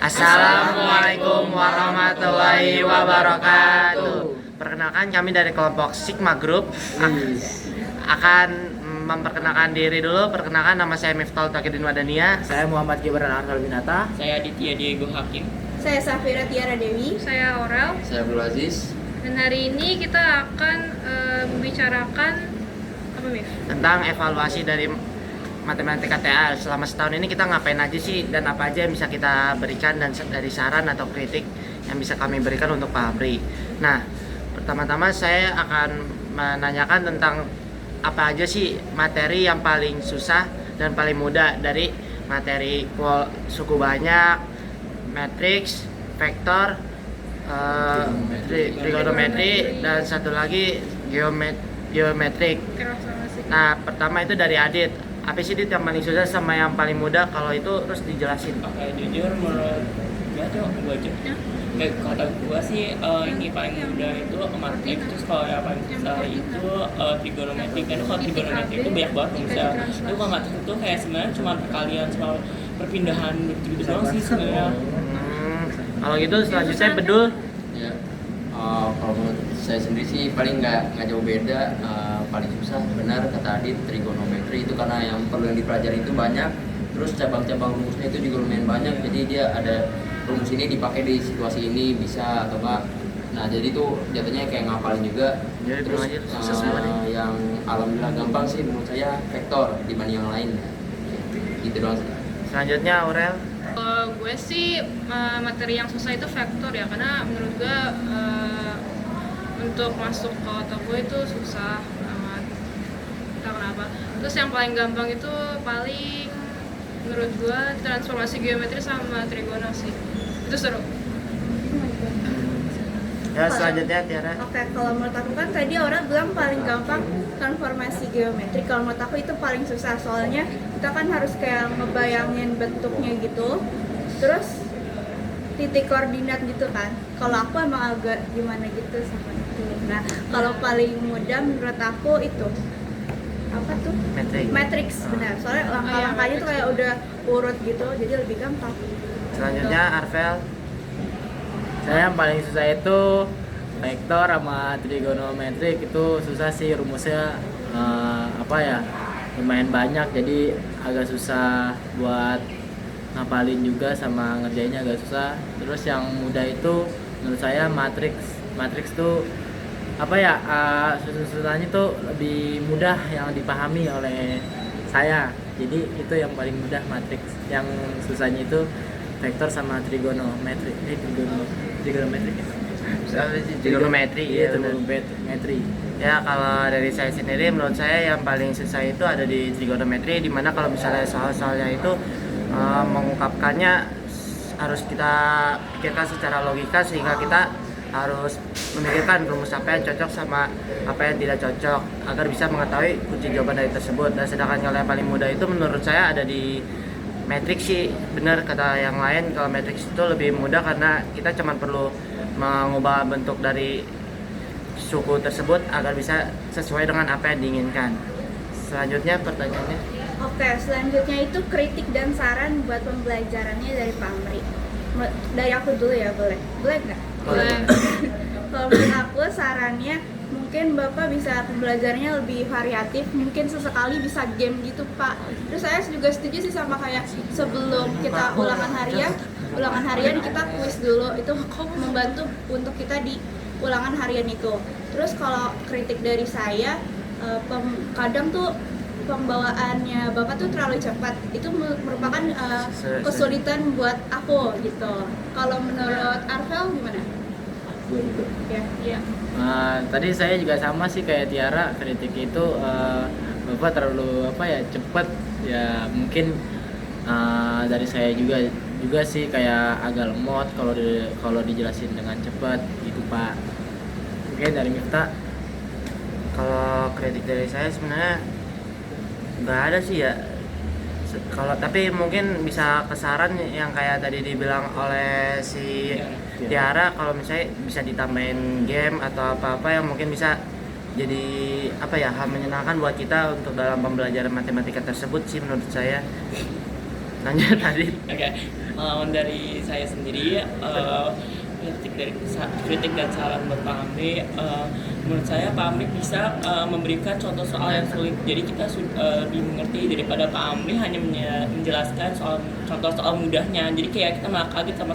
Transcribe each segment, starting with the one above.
Assalamualaikum warahmatullahi wabarakatuh. Perkenalkan, kami dari kelompok Sigma Group akan memperkenalkan diri dulu. Perkenalkan, nama saya Miftahul Taqiyuddin Wadania. Saya Muhammad Gibran Arfal Binata. Saya Aditya Diego Hakim. Saya Safira Tiara Dewi. Saya Aurel. Saya Abdul Aziz. Dan hari ini kita akan membicarakan apa, Mif? Tentang evaluasi dari matematika TA. Selama setahun ini kita ngapain aja sih, dan apa aja yang bisa kita berikan, dan dari saran atau kritik yang bisa kami berikan untuk Pak Abri. Nah, pertama-tama saya akan menanyakan tentang apa aja sih materi yang paling susah dan paling mudah dari materi suku banyak, matriks, vektor, trigonometri, dan satu lagi geometrik. Nah, pertama itu dari Adit. Apa sih Dit yang paling susah sama yang paling mudah? Kalau itu terus dijelasin. Oke, jujur menurut gue tuh kayak kata gue sih ini paling mudah itu matriks, terus kalau yang paling susah itu trigonometri. Karena kalau trigonometri itu banyak banget rumusnya. Itu kalau matriks itu kayak sebenarnya cuma perkalian sama perpindahan gitu doang sih sebenarnya. Kalau gitu selanjutnya Bedul. Ya, kalau menurut saya sendiri sih paling nggak jauh beda. Paling susah benar kata Adit, trigonometri itu karena yang perlu yang dipelajari itu banyak. Terus cabang-cabang rumusnya itu juga lumayan banyak. Jadi dia ada rumus ini dipakai di situasi ini bisa atau enggak. Nah, jadi tuh jatuhnya kayak ngapalin juga. Jadi Terus yang alhamdulillah gampang sih menurut saya vektor dibanding yang lain. Gitu doang sih. Selanjutnya Aurel. Gue sih materi yang susah itu vektor ya, karena menurut gue untuk masuk ke otak gue itu susah banget. Entah kenapa. Terus yang paling gampang itu paling menurut gue transformasi geometri sama trigono sih. Itu seru. Ya, selanjutnya Tiara. Oke, kalau menurut aku kan tadi orang bilang paling gampang transformasi geometri. Kalau menurut aku itu paling susah, soalnya kita kan harus kayak ngebayangin bentuknya gitu. Terus titik koordinat gitu kan. Kalau aku emang agak gimana gitu sama itu. Nah, kalau paling mudah menurut aku itu apa tuh? Matrix, benar. Soalnya langkah-langkahnya tuh kayak udah urut gitu, jadi lebih gampang. Selanjutnya Arvel. Saya yang paling susah itu vektor sama trigonometri. Itu susah sih rumusnya, lumayan banyak, jadi agak susah buat ngapalin juga, sama ngerjainnya agak susah. Terus yang mudah itu menurut saya matriks tuh susunannya tuh lebih mudah yang dipahami oleh saya. Jadi itu yang paling mudah matriks. Yang susahnya itu vektor sama trigonometri. Trigonometri. Ya, kalau dari saya sendiri, menurut saya yang paling susah itu ada di trigonometri, dimana kalau misalnya soal-soalnya itu mengungkapkannya harus kita pikirkan secara logika, sehingga kita harus memikirkan rumus apa yang cocok sama apa yang tidak cocok agar bisa mengetahui kunci jawaban dari tersebut. Dan sedangkan kalau yang paling mudah itu menurut saya ada di matriks sih. Benar kata yang lain, kalau matriks itu lebih mudah karena kita cuma perlu mengubah bentuk dari suku tersebut agar bisa sesuai dengan apa yang diinginkan. Selanjutnya pertanyaannya. Oke, selanjutnya itu kritik dan saran buat pembelajarannya dari Pak Amri. Dari aku dulu ya, boleh? Boleh nggak? Boleh. Kalau menurut aku sarannya, mungkin Bapak bisa pembelajarannya lebih variatif, mungkin sesekali bisa game gitu Pak. Terus saya juga setuju sih sama kayak sebelum kita ulangan harian kita kuis dulu, itu membantu untuk kita di ulangan harian itu. Terus kalau kritik dari saya, kadang tuh pembawaannya Bapak tuh terlalu cepat. Itu merupakan kesulitan buat aku gitu. Kalau menurut Arvel gimana? Ya. Tadi saya juga sama sih kayak Tiara, kritik itu Bapak terlalu cepat ya. Mungkin dari saya juga sih kayak agak lemot kalau dijelasin dengan cepat gitu Pak. Mungkin dari Miftah. Kalau kritik dari saya sebenarnya nggak ada sih ya. Kalau tapi mungkin bisa kesaran yang kayak tadi dibilang oleh si Tiara, kalau misalnya bisa ditambahin game atau apa-apa yang mungkin bisa jadi hal menyenangkan buat kita untuk dalam pembelajaran matematika tersebut sih menurut saya. Lanjut tadi. Oke, dari saya sendiri kritik dan saran buat Pak Amri, menurut saya Pak Amri bisa memberikan contoh soal yang sulit, jadi kita lebih mengerti daripada Pak Amri hanya menjelaskan contoh soal mudahnya, jadi kayak kita malah kaget sama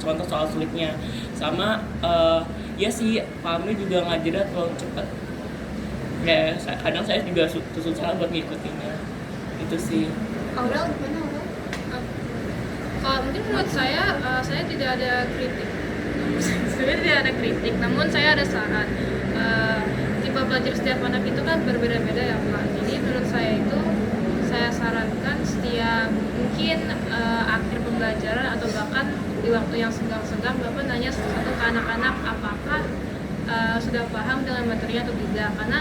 contoh soal sulitnya. Sama ya sih, Pak Amri juga ngajarnya terlalu cepat, kayak kadang saya juga susah buat ngikutinnya, itu sih. Aurel gimana Aurel? Kalau mungkin menurut saya tidak ada kritik. Sebenarnya tidak ada kritik, namun saya ada saran. Tipe belajar setiap anak itu kan berbeda-beda ya Pak. Jadi menurut saya itu saya sarankan setiap mungkin akhir pembelajaran atau bahkan di waktu yang senggang-senggang Bapak nanya satu-satu ke anak-anak apakah sudah paham dengan materinya atau tidak. Karena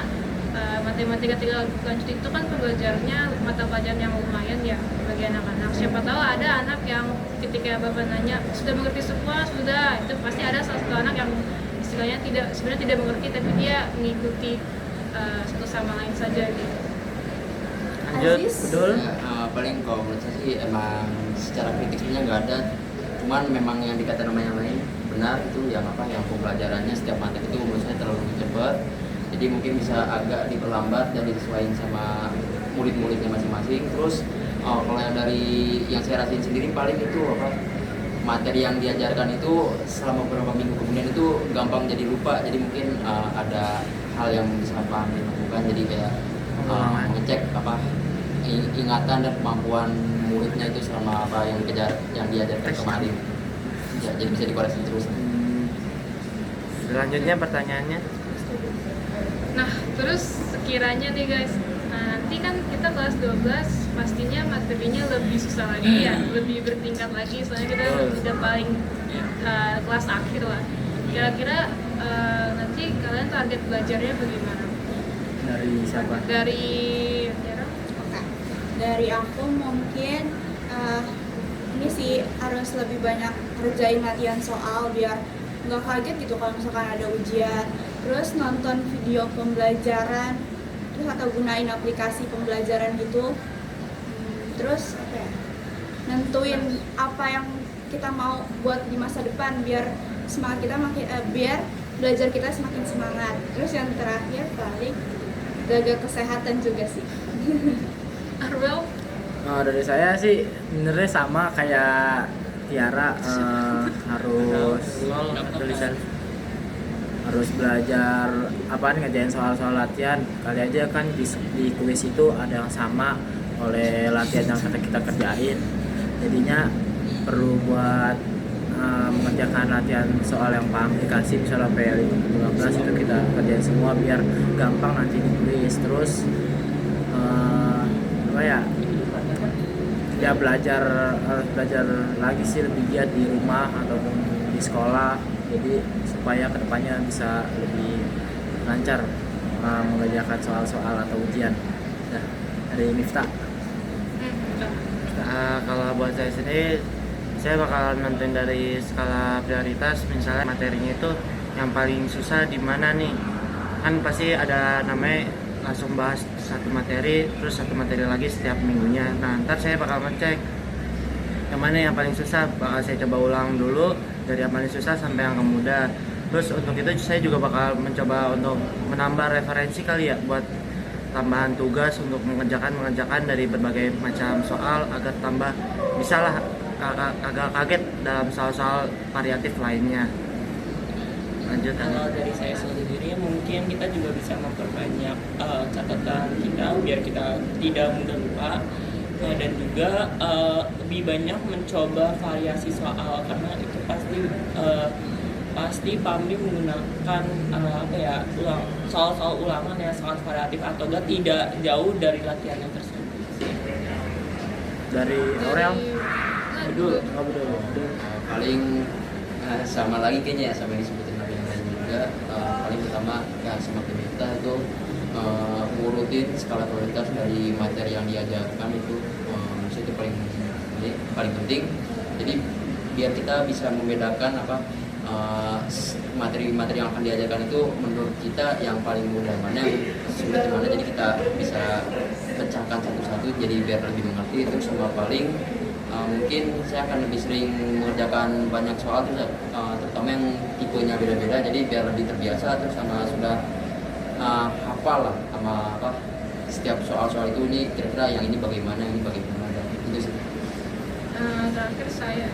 matematika tingkat lanjut itu kan pembelajarannya mata pelajaran yang lumayan ya bagi anak-anak. Siapa tahu ada anak yang ketika Bapak nanya sudah mengerti semua, sudah, itu pasti ada salah satu anak yang istilahnya sebenarnya tidak mengerti tapi dia mengikuti satu sama lain saja gitu. Lanjut, Aziz? betul. Ya, paling kalau menurut saya sih emang secara kritik sebenarnya nggak ada, cuman memang yang dikata nama yang lain benar, itu yang pembelajarannya setiap materi itu menurut saya terlalu cepat, jadi mungkin bisa agak diperlambat dan disesuaikan sama murid-muridnya masing-masing. Terus kalau yang dari yang saya rasain sendiri paling itu materi yang diajarkan itu selama beberapa minggu kemudian itu gampang jadi lupa, jadi mungkin ada hal yang bisa Pak Amri lakukan, jadi kayak ngecek ingatan dan kemampuan muridnya itu selama yang diajarkan kemarin ya, jadi bisa dikoreksi terus. Selanjutnya pertanyaannya. Nah, terus sekiranya nih guys, nanti kan kita kelas 12 pastinya materinya lebih susah lagi ya, lebih bertingkat lagi, soalnya kita udah paling kelas akhir lah. Kira-kira nanti kalian target belajarnya bagaimana? Dari siapa? Dari Tiara? Oke. Dari aku mungkin ini sih harus lebih banyak kerjain latihan soal biar nggak kaget gitu kalau misalkan ada ujian. Terus nonton video pembelajaran, terus atau gunain aplikasi pembelajaran gitu. Terus apa ya? Nentuin apa yang kita mau buat di masa depan biar semangat kita biar belajar kita semakin semangat. Terus yang terakhir paling jaga kesehatan juga sih. Arwel? Dari saya sih sebenarnya sama kayak Tiara, harus belajar ngerjain soal-soal latihan. Kali aja kan di kuis itu ada yang sama oleh latihan yang kita kerjain, jadinya perlu buat mengerjakan latihan soal yang paham dikasih misalnya sampai 15 itu kita kerjain semua biar gampang nanti di kuis. Terus ya belajar lagi sih lebih giat di rumah ataupun di sekolah, jadi supaya kedepannya bisa lebih lancar mengerjakan soal-soal atau ujian. Nah, dari Miftah. Kalau buat saya sendiri, saya bakal nentuin dari skala prioritas. Misalnya materinya itu yang paling susah di mana nih, kan pasti ada namanya langsung bahas satu materi terus satu materi lagi setiap minggunya. Nah, ntar saya bakal ngecek yang mana yang paling susah, bakal saya coba ulang dulu dari yang paling susah sampai yang mudah. Terus untuk itu saya juga bakal mencoba untuk menambah referensi kali ya, buat tambahan tugas untuk mengerjakan dari berbagai macam soal agar tambah bisalah agak kaget dalam soal-soal variatif lainnya. Lanjut. Kalau dari saya sendiri mungkin kita juga bisa memperbanyak catatan kita biar kita tidak mudah lupa, dan juga lebih banyak mencoba variasi soal, karena itu pasti Pak Amri menggunakan soal-soal ulangan yang sangat variatif atau tidak jauh dari latihan yang tersebut. Dari Aurel. Bedul. Paling sama lagi kayaknya ya, sama yang disebutin Nabi yang lain juga. Paling pertama ya semakin kita itu ngurutin skala prioritas dari materi yang diajarkan itu, itu paling penting. Jadi biar kita bisa membedakan materi-materi yang akan diajarkan itu menurut kita yang paling mudah mana, sulit mana, jadi kita bisa pecahkan satu-satu jadi biar lebih mengerti. Terus sama paling mungkin saya akan lebih sering mengerjakan banyak soal terus terutama yang tipenya beda-beda, jadi biar lebih terbiasa terus sama sudah hafal lah sama apa setiap soal-soal itu, ini kira-kira yang ini bagaimana, yang ini bagaimana, dan itu sih. Terakhir saya,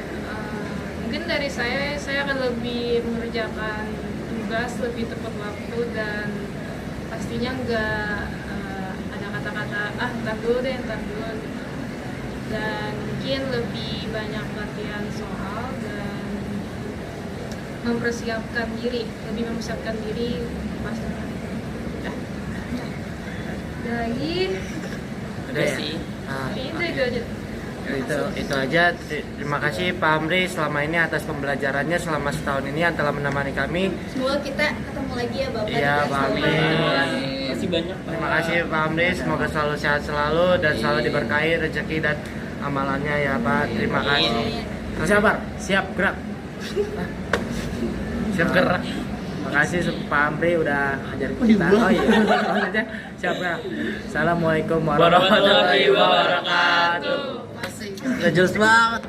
mungkin dari saya akan lebih mengerjakan tugas lebih tepat waktu dan pastinya nggak ada kata-kata ntar dulu gitu. Dan mungkin lebih banyak latihan soal dan lebih mempersiapkan diri pastinya. Ada lagi? Udah ya? sih. Nah, Itu aja. itu aja. Terima kasih Pak Amri selama ini atas pembelajarannya selama setahun ini yang telah menemani kami. Semoga kita ketemu lagi ya Bapak. Iya, di Pak kelas Amri. lain. Masih banyak Pak. Terima kasih Pak Amri, semoga selalu sehat selalu dan selalu diberkahi rezeki dan amalannya ya Pak. Terima kasih. Kang Sabar, siap gerak. Siap gerak. Makasih Pak Amri udah ngajarin kita. Oh iya, maksudnya siap gerak. Assalamualaikum warahmatullahi wabarakatuh. Gak jelas banget.